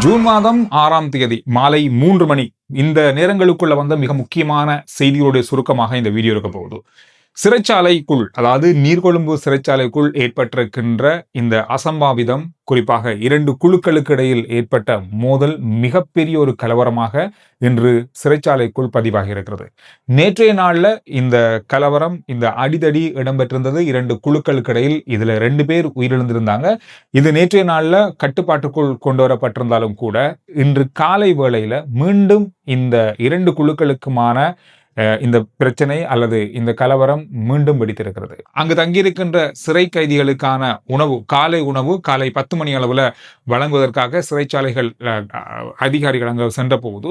June மாதம் 6ஆம் தேதி மாலை 3 மணி இந்த நேரங்களுக்குள்ள வந்த மிக முக்கியமான செய்திகளுடைய சுருக்கமாக இந்த வீடியோ இருக்க போகுது. சிறைச்சாலைக்குள், அதாவது நீர்கொழும்பு சிறைச்சாலைக்குள் ஏற்பட்டிருக்கின்ற இந்த அசம்பாவிதம், குறிப்பாக 2 குழுக்களுக்கு இடையில் ஏற்பட்ட மோதல் மிகப்பெரிய ஒரு கலவரமாக இன்று சிறைச்சாலைக்குள் பதிவாகி இருக்கிறது. நேற்றைய நாள்ல இந்த கலவரம், இந்த அடிதடி இடம்பெற்றிருந்தது 2 குழுக்களுக்கு இடையில். இதுல 2 பேர் உயிரிழந்திருந்தாங்க. இது நேற்றைய நாள்ல கட்டுப்பாட்டுக்குள் கொண்டு வரப்பட்டிருந்தாலும் கூட இன்று காலை வேளையில மீண்டும் இந்த 2 குழுக்களுக்குமான இந்த பிரச்சனை அல்லது இந்த கலவரம் மீண்டும் வெடித்திருக்கிறது. அங்கு தங்கியிருக்கின்ற சிறை கைதிகளுக்கான உணவு, காலை உணவு காலை 10 மணி அளவில் வழங்குவதற்காக சிறைச்சாலைகள் அதிகாரிகள் அங்கு சென்ற போது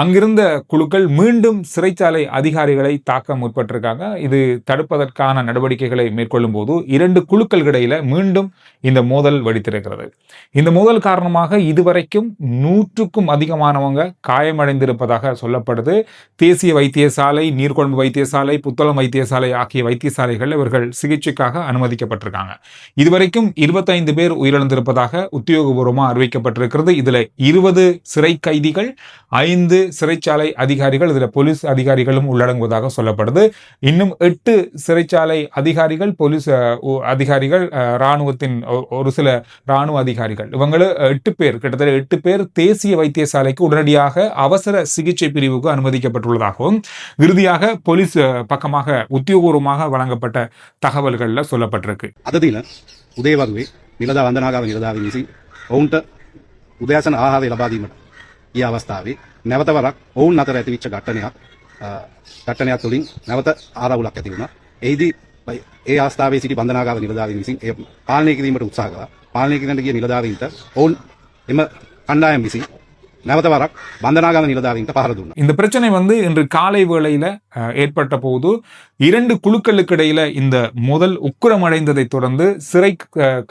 அங்கிருந்த குழுக்கள் மீண்டும் சிறைச்சாலை அதிகாரிகளை தாக்க முற்பட்டிருக்காங்க. இது தடுப்பதற்கான நடவடிக்கைகளை மேற்கொள்ளும் போது 2 குழுக்கள் இடையில மீண்டும் இந்த மோதல் வெடித்திருக்கிறது. இந்த மோதல் காரணமாக இதுவரைக்கும் 100க்கும் அதிகமானவங்க காயமடைந்திருப்பதாக சொல்லப்படுது. தேசிய வைத்தியசாலை, நீர்கொழும்பு வைத்தியசாலை, புத்தளம் வைத்தியசாலை ஆகிய வைத்தியசாலைகள் இவர்கள் சிகிச்சைக்காக அனுமதிக்கப்பட்டிருக்காங்க. இதுவரைக்கும் 25 பேர் உயிரிழந்திருப்பதாக உத்தியோகபூர்வமாக அறிவிக்கப்பட்டிருக்கிறது. இதுல 20 சிறை கைதிகள், 5 சிறைச்சாலை அதிகாரிகள், இதுல போலீஸ் அதிகாரிகளும் உள்ளடங்குவதாக சொல்லப்படுது. இன்னும் 8 சிறைச்சாலை அதிகாரிகள், போலீஸ் அதிகாரிகள், இராணுவத்தின் ஒரு சில இராணுவ அதிகாரிகள், இவங்கள 8 பேர், கிட்டத்தட்ட 8 பேர் தேசிய வைத்தியசாலைக்கு உடனடியாக அவசர சிகிச்சை பிரிவுக்கு அனுமதிக்கப்பட்டுள்ளதாகவும் இறுதியாக போலீஸ் பக்கமாக உத்தியோகபூர்வமாக வழங்கப்பட்ட தகவல்கள்ல சொல்லப்பட்டிருக்கு. අද දින උදේ වරුවේ නිලදා වන්දනාගාර නිලධාරීන් විසින් ඔවුන්ට උදෑසන ආහාරය ලබා දීමට ගිය අවස්ථාවේ නැවත වරක් ඔවුන් අතර ඇතිවෙච්ච ඝට්ටනයක් තුළින් නැවත ආරවුලක් ඇති වුණා. එහිදී ඒ අවස්ථාවේ සිටි වන්දනාගාර නිලධාරීන් විසින් ඒ පාලනය කිරීමට උත්සාහ කළා. පාලනය කිරීමට ගිය නිලධාරීන්ට ඔවුන් එම කණ්ඩායම් විසින් නැවත වරක් වන්දනාගාර නිලධාරීන්ට පහර දුන්නා. இந்த பிரச்சனை இன்று காலை வேளையில ஏற்பட்ட போது 2 குழுக்களுக்கு இடையில இந்த முதல் உக்கிரமடைந்ததை தொடர்ந்து சிறை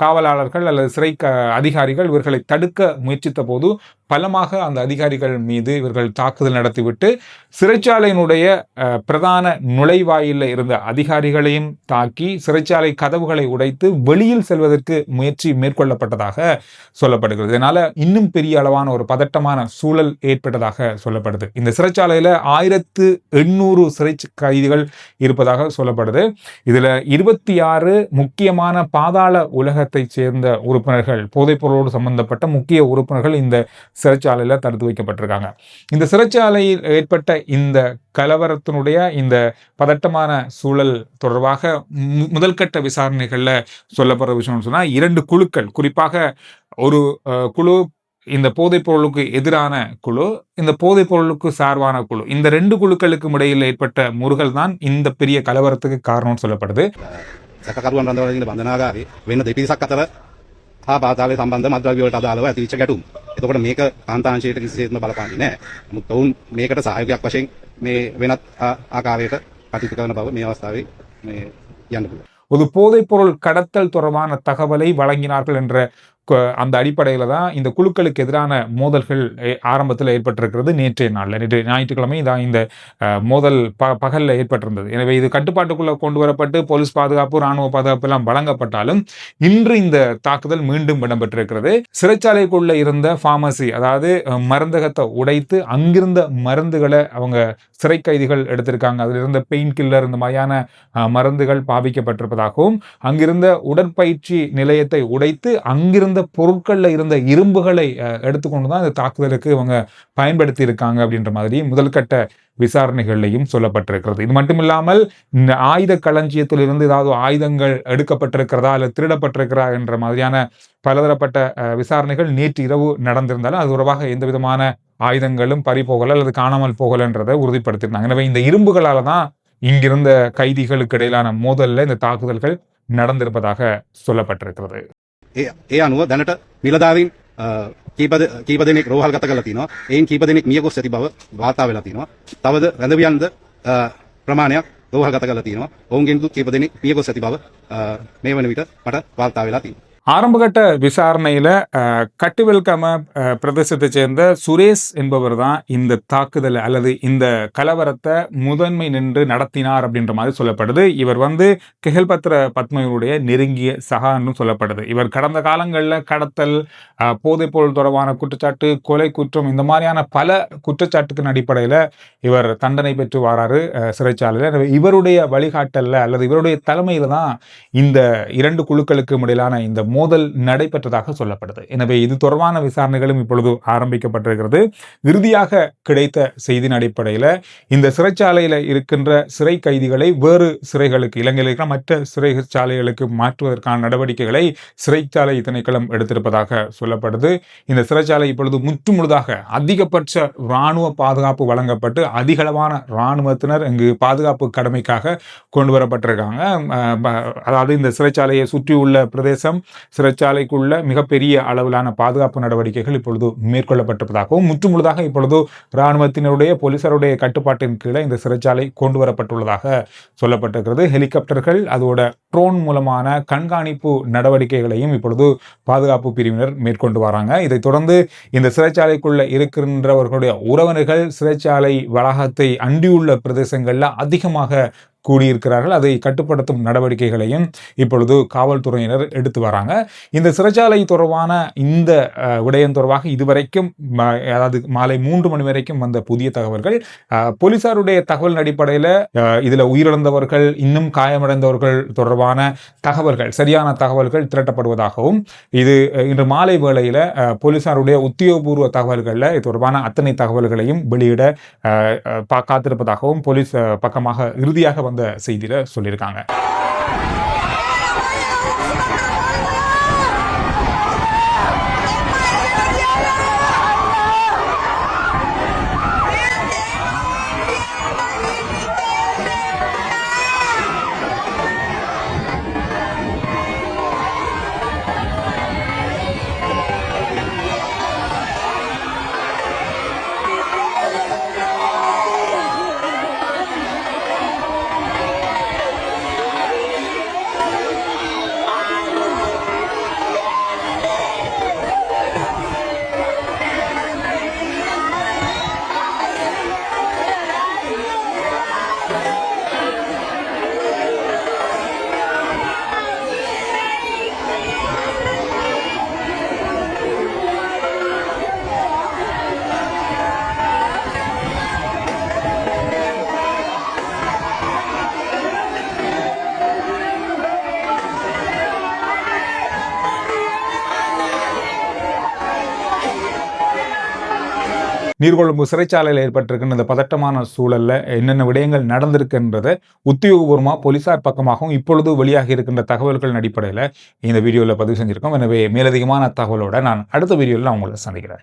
காவலாளர்கள் அல்லது சிறை அதிகாரிகள் இவர்களை தடுக்க முயற்சித்த போது பலமாக அந்த அதிகாரிகள் மீது இவர்கள் தாக்குதல் நடத்திவிட்டு சிறைச்சாலையினுடைய பிரதான நுழைவாயில இருந்த அதிகாரிகளையும் தாக்கி சிறைச்சாலை கதவுகளை உடைத்து வெளியில் செல்வதற்கு முயற்சி மேற்கொள்ளப்பட்டதாக சொல்லப்படுகிறது. இதனால இன்னும் பெரிய அளவான ஒரு பதட்டமான சூழல் ஏற்பட்டதாக சொல்லப்படுது. இந்த சிறைச்சாலையில 1800 சிறை கைதிகள் இருப்பதாக சொல்லப்படுது. இதுல 26 முக்கியமான பாதாள உலகத்தை சேர்ந்த உறுப்பினர்கள், போதைப் பொருளோடு சம்பந்தப்பட்ட முக்கிய உறுப்பினர்கள் இந்த சிறைச்சாலையில தடுத்து வைக்கப்பட்டிருக்காங்க. இந்த சிறைச்சாலையில் ஏற்பட்ட இந்த கலவரத்தினுடைய இந்த பதட்டமான சூழல் தொடர்பாக முதல்கட்ட விசாரணைகள்ல சொல்லப்படுற விஷயம் சொன்னா 2 குழுக்கள், குறிப்பாக ஒரு குழு இந்த போதைப் பொருளுக்கு எதிரான குழு, இந்த போதைப் பொருளுக்கு சார்பான குழு, இந்த 2 குழுக்களுக்கும் இடையில் ஏற்பட்ட முருகல் தான் இந்த பெரிய கலவரத்துக்கு காரணம்னு சொல்லப்படுது. සැකකරුවන් රඳවන බන්ධනාගාරේ වෙන දෙපිරිසක් අතර හා පාතාලේ සම්බන්ධ මත්ද්‍රව්‍ය වලට අදාළව ඇතිවෙච්ච ගැටුම්. එතකොට මේක කාන්තාංශයට කිසිසේත්ම බලපාන්නේ නැහැ. නමුත් ඔවුන් මේකට සහයෝගයක් වශයෙන් මේ වෙනත් ආකාරයකට කටයුතු කරන බව මේ අවස්ථාවේ මේ කියන්න පුළුවන්. ஒரு போதைப் பொருள் கடத்தல் தொடர்பான தகவலை வழங்கினார்கள் என்ற அந்த அடிப்படையில தான் இந்த குழுக்களுக்கு எதிரான மோதல்கள் ஆரம்பத்தில் ஏற்பட்டிருக்கிறது. நேற்றைய நாள்ல, நேற்று ஞாயிற்றுக்கிழமை தான் இந்த மோதல் பகல்ல ஏற்பட்டிருந்தது. எனவே இது கட்டுப்பாட்டுக்குள்ள கொண்டு வரப்பட்டு போலீஸ் பாதுகாப்பு, ராணுவ பாதுகாப்பு எல்லாம் வழங்கப்பட்டாலும் இன்று இந்த தாக்குதல் மீண்டும் இடம்பெற்றிருக்கிறது. சிறைச்சாலைக்குள்ள இருந்த பார்மசி, அதாவது மருந்தகத்தை உடைத்து அங்கிருந்த மருந்துகளை அவங்க சிறை கைதிகள் எடுத்திருக்காங்க. அதில் இருந்த பெயின் கில்லர், இந்த மாதிரியான மருந்துகள் பாவிக்கப்பட்டிருப்பதாகவும், அங்கிருந்த உடற்பயிற்சி நிலையத்தை உடைத்து அங்கிருந்த பொருட்கள்ல இருந்த இரும்புகளை எடுத்துக்கொண்டுதான் இந்த தாக்குதலுக்கு இவங்க பயன்படுத்தி இருக்காங்க அப்படின்ற மாதிரி முதல்கட்ட விசாரணைகள்லையும் சொல்லப்பட்டிருக்கிறது. இது மட்டுமில்லாமல் இந்த ஆயுத களஞ்சியத்தில் இருந்து ஏதாவது ஆயுதங்கள் எடுக்கப்பட்டிருக்கிறதா அல்லது திருடப்பட்டிருக்கிறதா என்ற மாதிரியான பலதரப்பட்ட விசாரணைகள் நேற்று இரவு நடந்திருந்தாலும் அது தொடர்பாக எந்த விதமான ஆயுதங்களும் பறி போகல அல்லது காணாமல் போகலன்றதை உறுதிப்படுத்தியிருந்தாங்க. எனவே இந்த இரும்புகளால தான் இங்கிருந்த கைதிகளுக்கு இடையிலான மோதல்ல இந்த தாக்குதல்கள் நடந்திருப்பதாக சொல்லப்பட்டிருக்கிறது. ඒ අනුව දැනට නිලධාරීන් කීප දෙනෙක් රෝහල්ගත කරලා තිනවා. එයින් කීප දෙනෙක් මිය ගොස් ඇති බව වාර්තා වෙලා තිනවා. තවද රැඳවියන්ද ප්‍රමාණයක් රෝහල්ගත කරලා තිනවා. ඔවුන්ගෙන් කීප දෙනෙක් මිය ගොස් ඇති බව මේ වන විට මට වාර්තා වෙලා තිනවා. ஆரம்பகட்ட விசாரணையில கட்டுவெல்கம பிரதேசத்தைச் சேர்ந்த சுரேஷ் என்பவர் தான் இந்த தாக்குதல் அல்லது இந்த கலவரத்தை முதன்மை நின்று நடத்தினார் அப்படின்ற மாதிரி சொல்லப்படுது. இவர் கெஹல்பத்ர பத்மனுடைய நெருங்கிய சகான்னு சொல்லப்படுது. இவர் கடந்த காலங்களில் கடத்தல், போதைப்பொருள் தொடர்பான குற்றச்சாட்டு, கொலை குற்றம், இந்த மாதிரியான பல குற்றச்சாட்டுக்கின் அடிப்படையில் இவர் தண்டனை பெற்று வராரு சிறைச்சாலையில். இவருடைய வழிகாட்டல்ல அல்லது இவருடைய தலைமையில தான் இந்த இரண்டு குழுக்களுக்கு இடையிலான இந்த மோதல் நடைபெற்றதாக சொல்லப்படுது. எனவே இது தொடர்பான விசாரணைகளும் இப்பொழுது ஆரம்பிக்கப்பட்டிருக்கிறது. இறுதியாக கிடைத்த செய்தியின் அடிப்படையில் இந்த சிறைச்சாலையில் இருக்கின்ற சிறை கைதிகளை வேறு சிறைகளுக்கு, இலங்கையில் இருக்கிற மற்ற சிறைச்சாலைகளுக்கு மாற்றுவதற்கான நடவடிக்கைகளை சிறைச்சாலை திணைக்களம் எடுத்திருப்பதாக சொல்லப்படுது. இந்த சிறைச்சாலை இப்பொழுது முற்றுமுழுதாக அதிகபட்ச இராணுவ பாதுகாப்பு வழங்கப்பட்டு அதிகளவான இராணுவத்தினர் இங்கு பாதுகாப்பு கடமைக்காக கொண்டு வரப்பட்டிருக்காங்க. அதாவது இந்த சிறைச்சாலையை சுற்றியுள்ள பிரதேசம், சிறைச்சாலைக்குள்ள மிகப்பெரிய அளவிலான பாதுகாப்பு நடவடிக்கைகள் இப்பொழுது மேற்கொள்ளப்பட்டிருப்பதாகவும் முற்றுமுழுதாக இப்பொழுது இராணுவத்தினருடைய போலீசாருடைய கட்டுப்பாட்டின் கீழே இந்த சிறைச்சாலை கொண்டு வரப்பட்டுள்ளதாக சொல்லப்பட்டிருக்கிறது. ஹெலிகாப்டர்கள் அதோட ட்ரோன் மூலமான கண்காணிப்பு நடவடிக்கைகளையும் இப்பொழுது பாதுகாப்பு பிரிவினர் மேற்கொண்டு வராங்க. இதைத் தொடர்ந்து இந்த சிறைச்சாலைக்குள்ள இருக்கின்றவர்களுடைய உறவினர்கள் சிறைச்சாலை வளாகத்தை அண்டியுள்ள பிரதேசங்களில் அதிகமாக கூடியிருக்கிறார்கள். அதை கட்டுப்படுத்தும் நடவடிக்கைகளையும் இப்பொழுது காவல்துறையினர் எடுத்து வராங்க. இந்த சிறைச்சாலை தொடர்பான இந்த விடயம் தொடர்பாக இதுவரைக்கும் அதாவது மாலை 3 மணி வரைக்கும் வந்த புதிய தகவல்கள், போலீசாருடைய தகவல் அடிப்படையில் இதுல உயிரிழந்தவர்கள், இன்னும் காயமடைந்தவர்கள் தொடர்பான தகவல்கள், சரியான தகவல்கள் திரட்டப்படுவதாகவும், இது இன்று மாலை வேளையில போலீசாருடைய உத்தியோகபூர்வ தகவல்களில் இது தொடர்பான அத்தனை தகவல்களையும் வெளியிட காத்திருப்பதாகவும் போலீஸ் பக்கமாக இறுதியாக வந்த செய்தியில சொல்லியிருக்காங்க. நீர்கொழும்பு சிறைச்சாலையில் ஏற்பட்டிருக்கின்ற இந்த பதட்டமான சூழல்ல என்னென்ன விடயங்கள் நடந்திருக்குன்றதை உத்தியோகபூர்வமாக போலீசார் பக்கமாகவும் இப்பொழுது வெளியாகி இருக்கின்ற தகவல்களின் அடிப்படையில் இந்த வீடியோவில் பதிவு செஞ்சிருக்கோம். எனவே மேலதிகமான தகவலோட நான் அடுத்த வீடியோவில் உங்களை சந்திக்கிறேன்.